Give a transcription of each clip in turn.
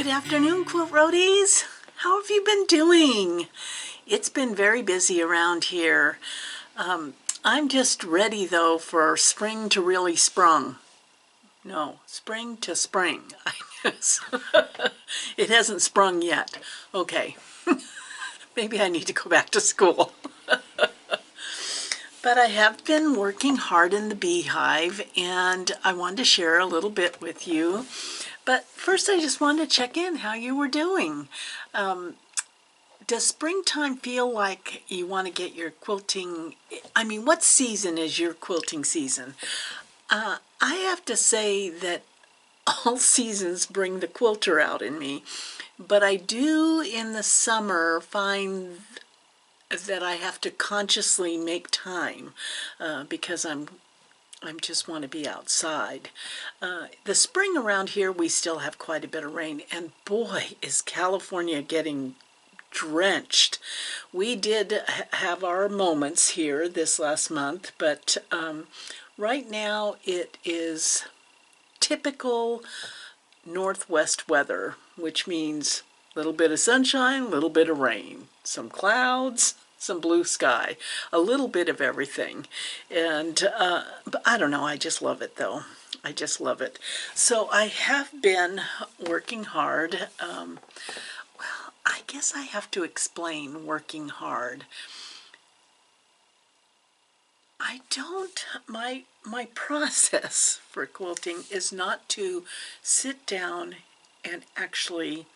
Good afternoon, Quilt Roadies. How have you been doing? It's been very busy around here. I'm just ready, though, for spring to really sprung. No, spring to spring, I guess. It hasn't sprung yet. Okay. Maybe I need to go back to school. But I have been working hard in the beehive, and I wanted to share a little bit with you. But first, I just wanted to check in how you were doing. Does springtime feel like you want to get your quilting? I mean, what season is your quilting season? I have to say that all seasons bring the quilter out in me, but I do in the summer find that I have to consciously make time because I just want to be outside. The spring around here, we still have quite a bit of rain, and boy, is California getting drenched. We did have our moments here this last month, but right now it is typical northwest weather, which means a little bit of sunshine, a little bit of rain, some clouds, some blue sky, a little bit of everything. And but I don't know, I just love it though. I just love it. So I have been working hard. Well, I guess I have to explain working hard. I don't, my process for quilting is not to sit down and actually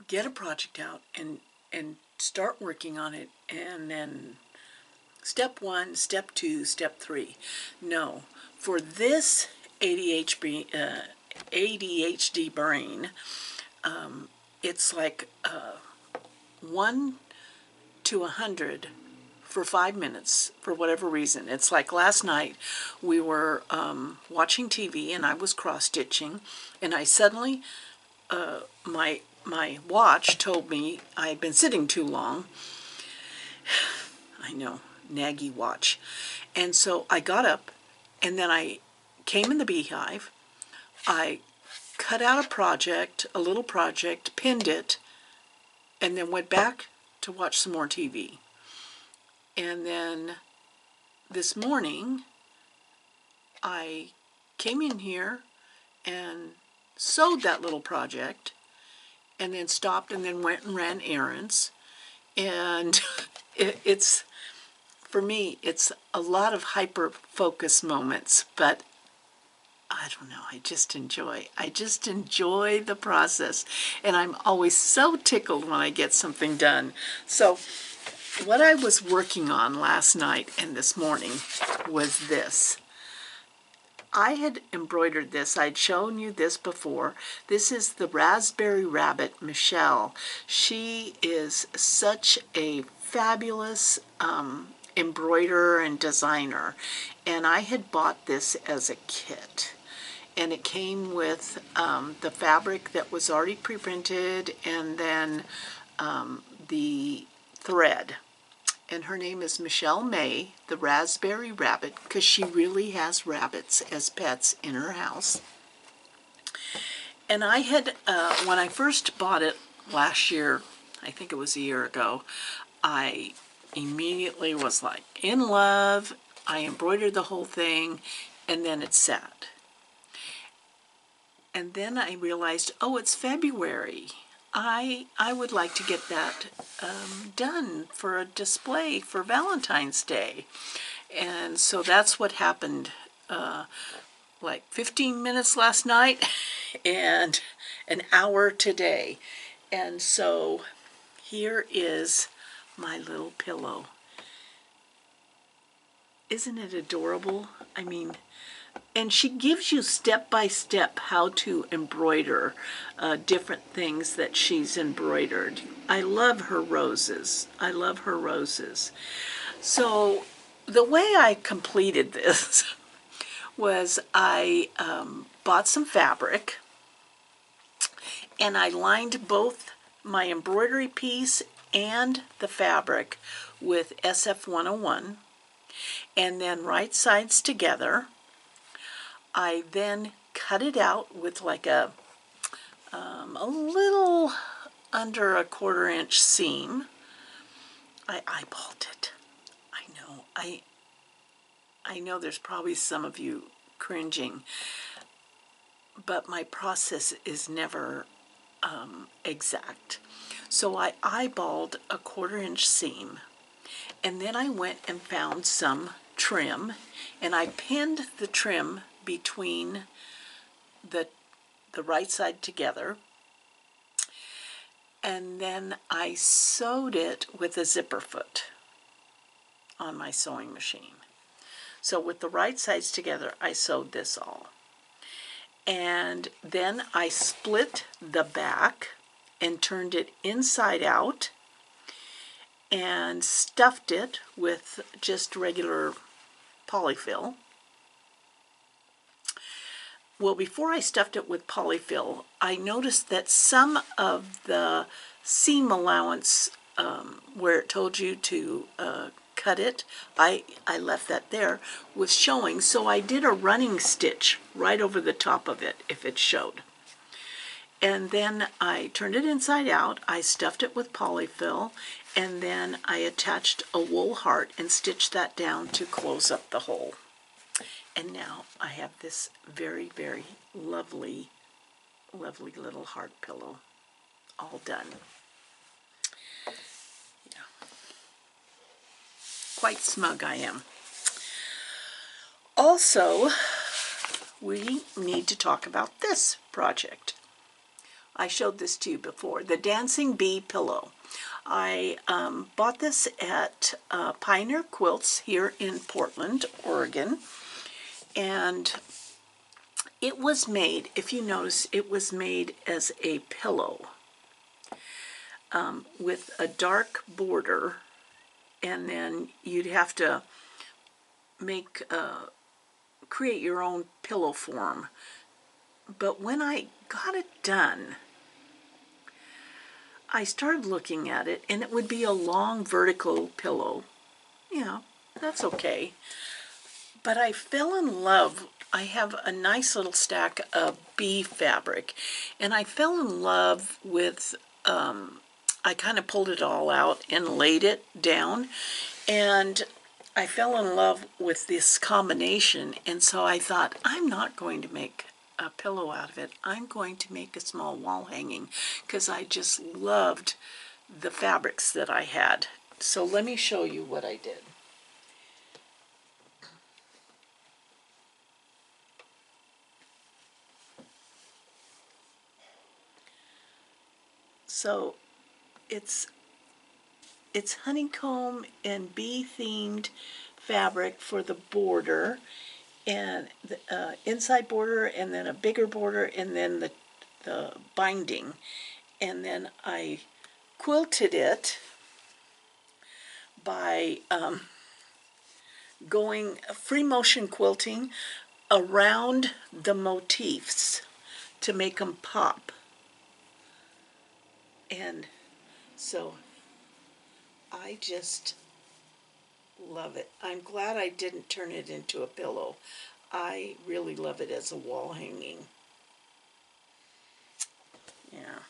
get a project out and start working on it and then step one, step two, step three. No, for this ADHD brain, it's like 1 to 100 for 5 minutes for whatever reason. It's like last night we were watching TV and I was cross-stitching, and I suddenly my watch told me I had been sitting too long. I know, naggy watch. And so I got up, and then I came in the beehive. I cut out a project, a little project, pinned it, and then went back to watch some more TV. And then this morning, I came in here and sewed that little project, and then stopped and then went and ran errands. And it's, for me, it's a lot of hyper-focus moments, but I don't know, I just enjoy the process, and I'm always so tickled when I get something done. So what I was working on last night and this morning was this. I had embroidered this. I'd shown you this before. This is the Raspberry Rabbit Michelle. She is such a fabulous embroiderer and designer, and I had bought this as a kit. And it came with the fabric that was already pre-printed, and then the thread. And her name is Michelle May, the Raspberry Rabbit, because she really has rabbits as pets in her house. And I had, when I first bought it last year, I think it was a year ago, I immediately was like in love. I embroidered the whole thing, and then it sat. And then I realized, oh, it's February. I would like to get that done for a display for Valentine's Day. And so that's what happened like 15 minutes last night and an hour today. And so here is my little pillow. Isn't it adorable? I mean, and she gives you step by step how to embroider different things that she's embroidered. I love her roses. I love her roses. So the way I completed this was I bought some fabric, and I lined both my embroidery piece and the fabric with SF101, and then right sides together. I then cut it out with like a little under a 1/4 inch seam. I eyeballed it. I know there's probably some of you cringing, but my process is never exact. So I eyeballed a 1/4 inch seam, and then I went and found some trim, and I pinned the trim between the right side together, and then I sewed it with a zipper foot on my sewing machine. So with the right sides together, I sewed this all. And then I split the back and turned it inside out and stuffed it with just regular polyfill. Well, before I stuffed it with polyfill, I noticed that some of the seam allowance where it told you to cut it, I left that there, was showing, so I did a running stitch right over the top of it if it showed. And then I turned it inside out, I stuffed it with polyfill, and then I attached a wool heart and stitched that down to close up the hole. And now I have this very, very lovely, lovely little heart pillow all done. Yeah. Quite smug I am. Also, we need to talk about this project. I showed this to you before, the Dancing Bee Pillow. I bought this at Pioneer Quilts here in Portland, Oregon. And it was made, if you notice, it was made as a pillow with a dark border, and then you'd have to create your own pillow form. But when I got it done, I started looking at it, and it would be a long vertical pillow. Yeah, that's okay. But I fell in love. I have a nice little stack of bee fabric, and I fell in love with, I kind of pulled it all out and laid it down, and I fell in love with this combination, and so I thought, I'm not going to make a pillow out of it. I'm going to make a small wall hanging, because I just loved the fabrics that I had. So let me show you what I did. So it's honeycomb and bee themed fabric for the border, and the inside border, and then a bigger border, and then the binding. And then I quilted it by going free motion quilting around the motifs to make them pop. And so I just love it. I'm glad I didn't turn it into a pillow. I really love it as a wall hanging. Yeah.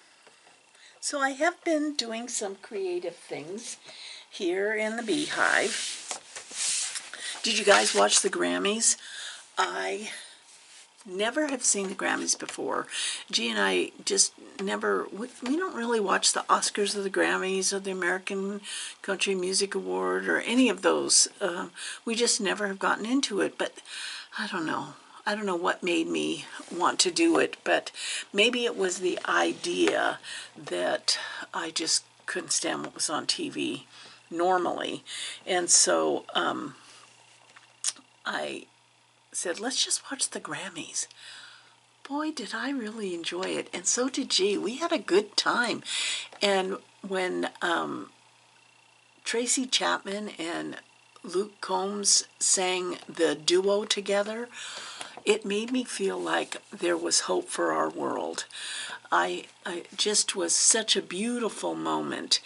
So I have been doing some creative things here in the beehive. Did you guys watch the Grammys? I never have seen the Grammys before. G and I just never, we don't really watch the Oscars or the Grammys or the American Country Music Award or any of those. We just never have gotten into it, but I don't know. I don't know what made me want to do it, but maybe it was the idea that I just couldn't stand what was on TV normally. And so I said, let's just watch the Grammys. Boy, did I really enjoy it, and so did G. We had a good time. And when Tracy Chapman and Luke Combs sang the duo together, it made me feel like there was hope for our world. I just was such a beautiful moment.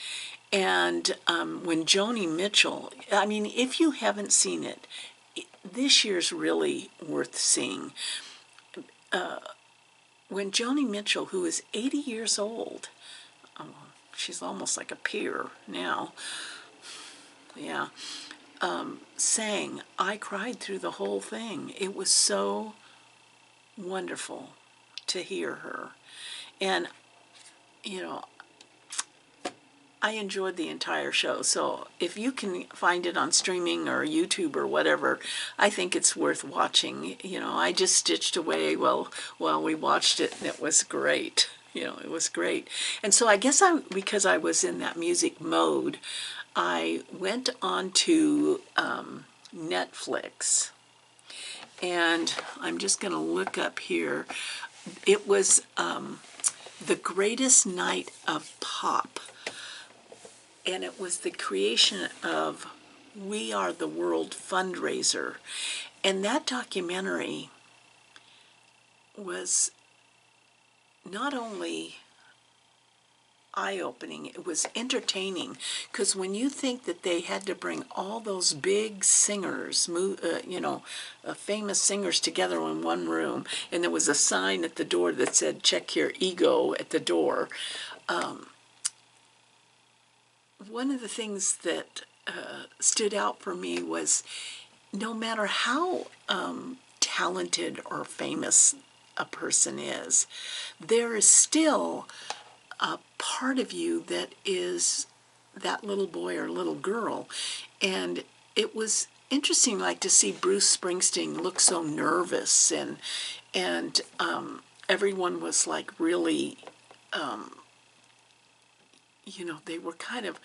And when Joni Mitchell, I mean, if you haven't seen it, this year's really worth seeing. when Joni Mitchell, who is 80 years old, she's almost like a peer now, yeah, sang, I cried through the whole thing. It was so wonderful to hear her. And, you know, I enjoyed the entire show. So if you can find it on streaming or YouTube or whatever, I think it's worth watching. You know, I just stitched away while we watched it, and it was great. You know, it was great. And so I guess because I was in that music mode, I went on to Netflix, and I'm just going to look up here. It was The Greatest Night of Pop, and it was the creation of We Are the World fundraiser. And that documentary was not only eye-opening, it was entertaining, because when you think that they had to bring all those big singers, famous singers together in one room, and there was a sign at the door that said, check your ego at the door. One of the things that stood out for me was no matter how talented or famous a person is, there is still a part of you that is that little boy or little girl. And it was interesting, like, to see Bruce Springsteen look so nervous, and everyone was like really, they were kind of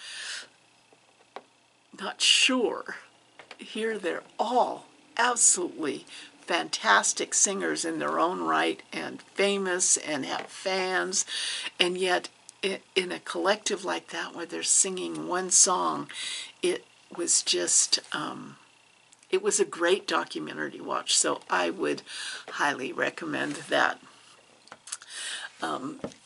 not sure. Here they're all absolutely fantastic singers in their own right, and famous, and have fans, and yet in a collective like that where they're singing one song, it was just it was a great documentary to watch. So I would highly recommend that.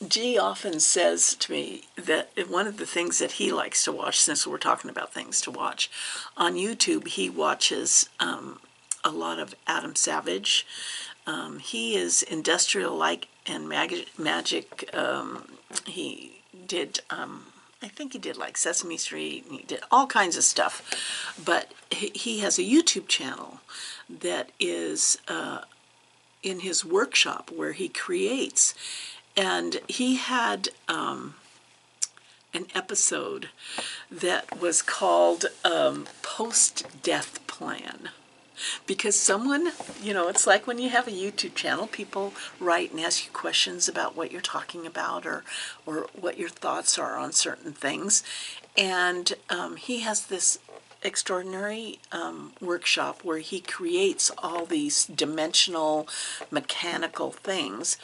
G often says to me that one of the things that he likes to watch, since we're talking about things to watch, on YouTube he watches a lot of Adam Savage. He is industrial light and magic. He did, I think he did like Sesame Street, and he did all kinds of stuff. But he has a YouTube channel that is in his workshop where he creates. And he had an episode that was called Post-Death Plan. Because someone, it's like when you have a YouTube channel, people write and ask you questions about what you're talking about, or what your thoughts are on certain things. And he has this extraordinary workshop where he creates all these dimensional mechanical things.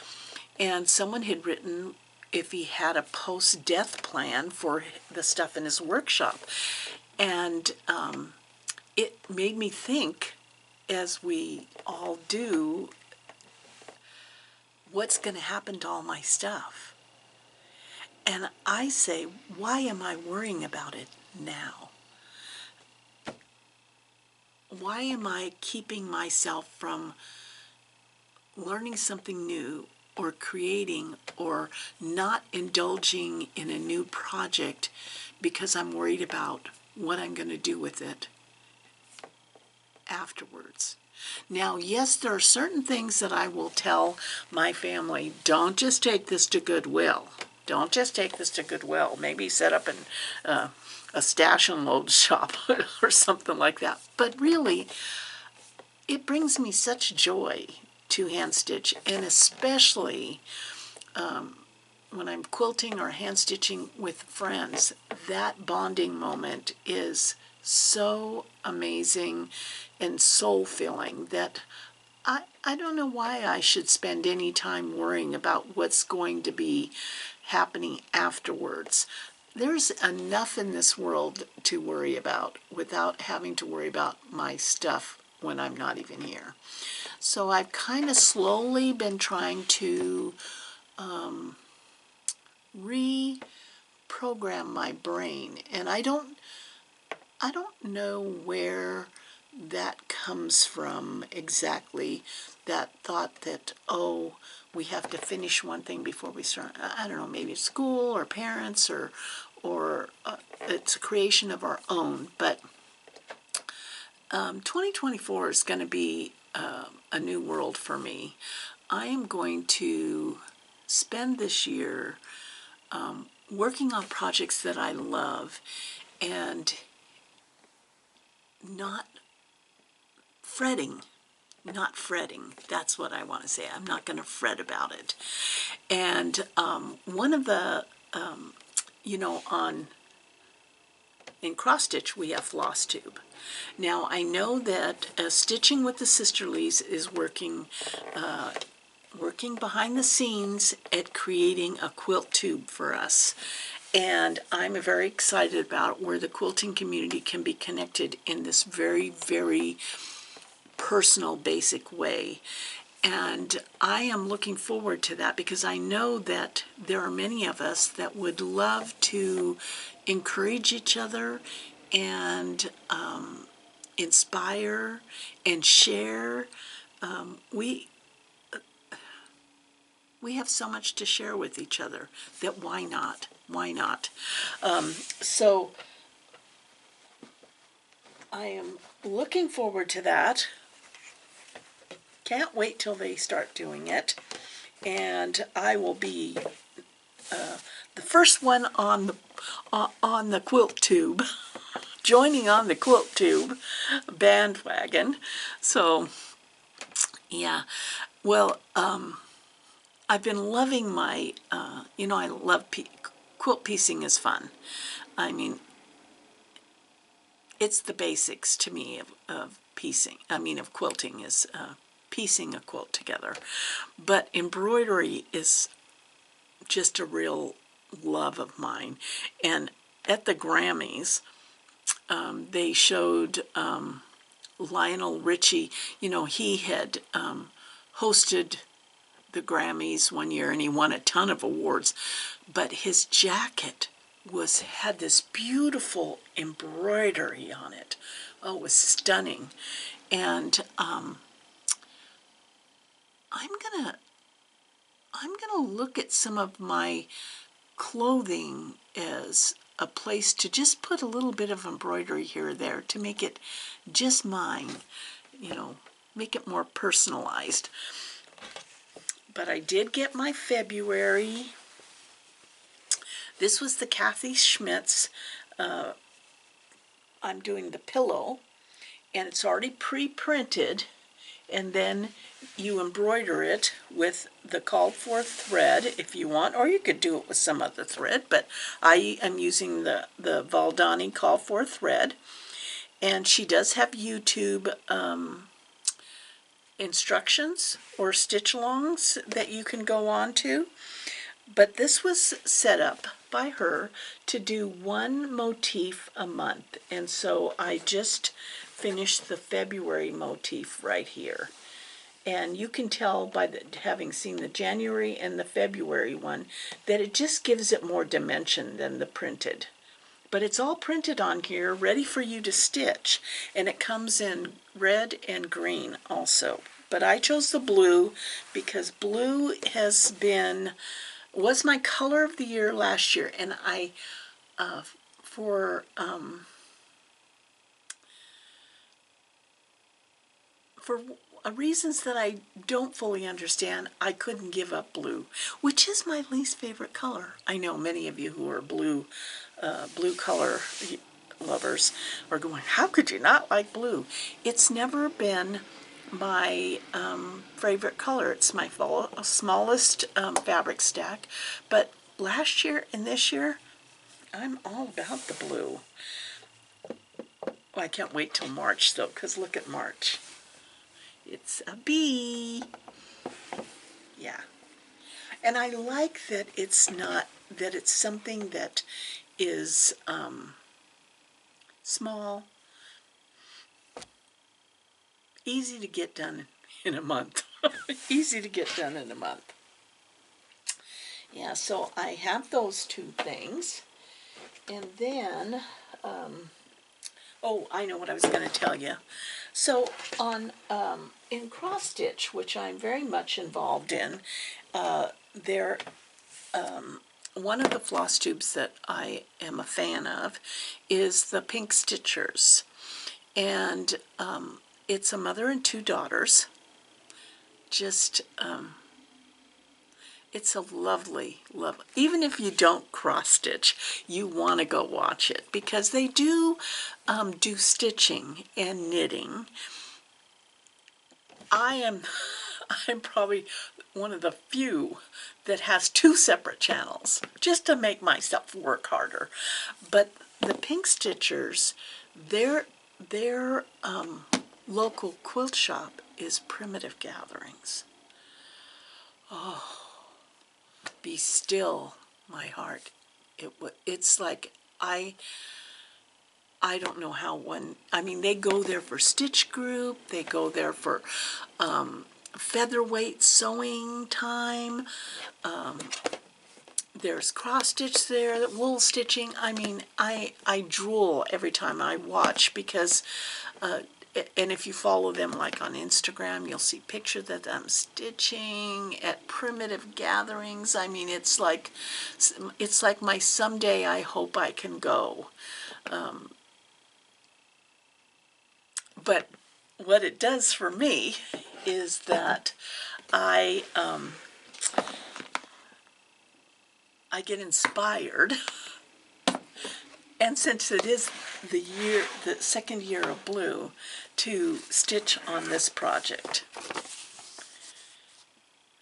And someone had written if he had a post-death plan for the stuff in his workshop. And it made me think, as we all do, what's going to happen to all my stuff? And I say, why am I worrying about it now? Why am I keeping myself from learning something new, or creating, or not indulging in a new project because I'm worried about what I'm going to do with it afterwards? Now, yes, there are certain things that I will tell my family, don't just take this to Goodwill. Don't just take this to Goodwill. Maybe set up a stash and load shop or something like that. But really, it brings me such joy to hand stitch, and especially when I'm quilting or hand stitching with friends, that bonding moment is so amazing and soul-filling that I don't know why I should spend any time worrying about what's going to be happening afterwards. There's enough in this world to worry about without having to worry about my stuff when I'm not even here. So I've kind of slowly been trying to reprogram my brain, and I don't know where that comes from exactly that thought that, oh, we have to finish one thing before we start. I don't know, maybe it's school or parents or it's a creation of our own. But 2024 is going to be a new world for me. I am going to spend this year working on projects that I love and not fretting. Not fretting. That's what I want to say. I'm not going to fret about it. And one of the, in cross stitch we have floss tube. Now I know that stitching with the sisterlies is working behind the scenes at creating a quilt tube for us. And I'm very excited about where the quilting community can be connected in this very, very personal, basic way. And I am looking forward to that because I know that there are many of us that would love to encourage each other and inspire and share. We have so much to share with each other that why not? Why not? So I am looking forward to that. Can't wait till they start doing it. And I will be the first one on the Quilt Tube, joining on the Quilt Tube bandwagon. So, yeah. Well, I've been loving my, I love quilt piecing is fun. I mean, it's the basics to me of piecing. I mean, of quilting is piecing a quilt together. But embroidery is just a real love of mine. And at the Grammys, they showed Lionel Richie. He had hosted the Grammys one year and he won a ton of awards, but his jacket had this beautiful embroidery on it. Oh, it was stunning. And I'm gonna look at some of my clothing as a place to just put a little bit of embroidery here or there to make it just mine, make it more personalized. But I did get my February. This was the Kathy Schmitz. I'm doing the pillow, and it's already pre-printed, and then you embroider it with the called for thread if you want, or you could do it with some other thread, but I am using the Valdani call for thread. And she does have YouTube instructions or stitch alongs that you can go on to. But this was set up by her to do one motif a month. And so I just finished the February motif right here. And you can tell by having seen the January and the February one that it just gives it more dimension than the printed. But it's all printed on here, ready for you to stitch. And it comes in red and green also. But I chose the blue because blue was my color of the year last year. And for reasons that I don't fully understand, I couldn't give up blue, which is my least favorite color. I know many of you who are blue color lovers are going, how could you not like blue? It's never been my favorite color. It's my smallest fabric stack, but last year and this year, I'm all about the blue. Well, I can't wait till March though, because look at March. It's a bee. Yeah. And I like that it's something that is small, easy to get done in a month. Easy to get done in a month. Yeah, so I have those two things. And then, oh, I know what I was going to tell you. So on in cross stitch, which I'm very much involved in, there one of the floss tubes that I am a fan of is the Pink Stitchers, and it's a mother and two daughters. Just it's a lovely, lovely. Even if you don't cross stitch, you want to go watch it because they do do stitching and knitting. I'm probably one of the few that has two separate channels just to make myself work harder. But the Pink Stitchers, their local quilt shop is Primitive Gatherings. Oh, be still, my heart. It's like I don't know how I mean, they go there for stitch group, they go there for featherweight sewing time. There's cross stitch there, wool stitching. I mean, I drool every time I watch because, and if you follow them like on Instagram, you'll see pictures of them stitching at Primitive Gatherings. I mean, it's like my someday I hope I can go. But what it does for me is that I get inspired, and since it is the second year of blue, to stitch on this project.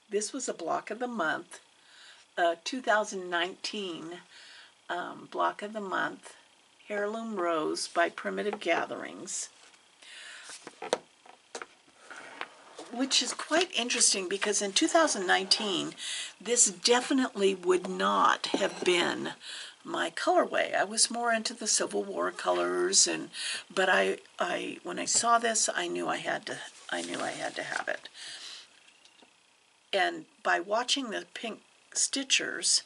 This was a block of the month, 2019 block of the month, Heirloom Rose by Primitive Gatherings, which is quite interesting because in 2019, this definitely would not have been my colorway. I was more into the Civil War colors, but when I saw this, I knew I had to have it. And by watching the Pink Stitchers,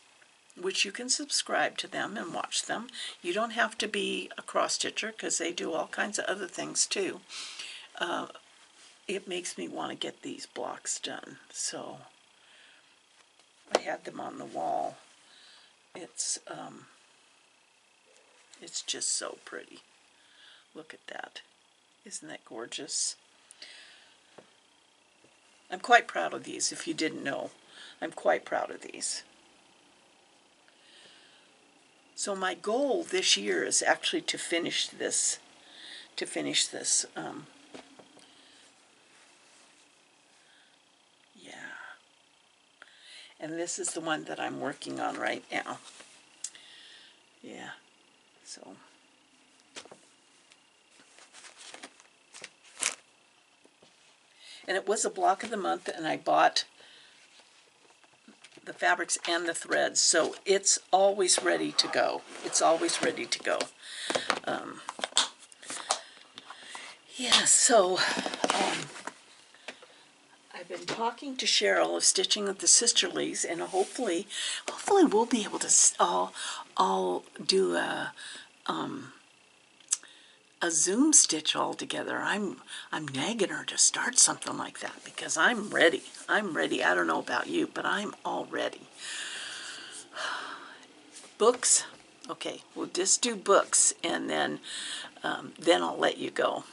which you can subscribe to them and watch them, you don't have to be a cross stitcher because they do all kinds of other things too. It makes me want to get these blocks done. So I had them on the wall. It's just so pretty. Look at that. Isn't that gorgeous? I'm quite proud of these, if you didn't know. I'm quite proud of these. So my goal this year is actually to finish this. Yeah. And this is the one that I'm working on right now. Yeah. So. And it was a block of the month, and I bought the fabrics and the threads, so it's always ready to go. It's always ready to go. Yeah, so I've been talking to Cheryl of Stitching with the Sisterlies, and hopefully we'll be able to all do a Zoom stitch all together. I'm nagging her to start something like that because I'm ready. I'm ready. I don't know about you, but I'm all ready. Books? Okay, we'll just do books, and then I'll let you go.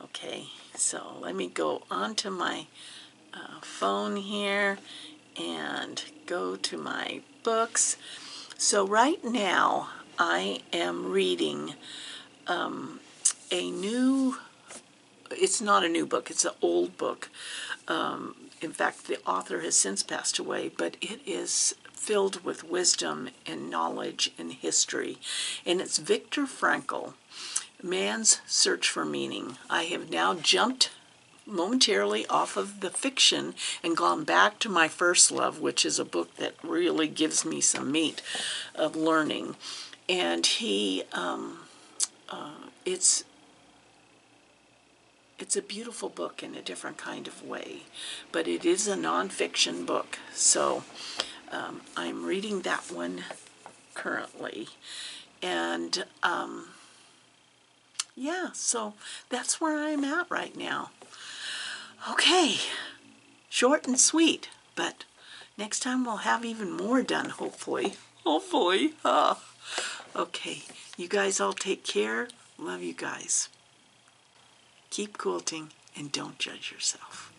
Okay, so let me go onto my phone here and go to my books. So right now I am reading a new, it's not a new book, it's an old book. In fact, the author has since passed away, but it is filled with wisdom and knowledge and history. And it's Viktor Frankl, Man's Search for Meaning. I have now jumped momentarily off of the fiction and gone back to my first love, which is a book that really gives me some meat of learning. And it's a beautiful book in a different kind of way, but it is a nonfiction book. So I'm reading that one currently, and yeah, so that's where I'm at right now. Okay, short and sweet, but next time we'll have even more done, hopefully. Hopefully. Okay, you guys all take care. Love you guys. Keep quilting and don't judge yourself.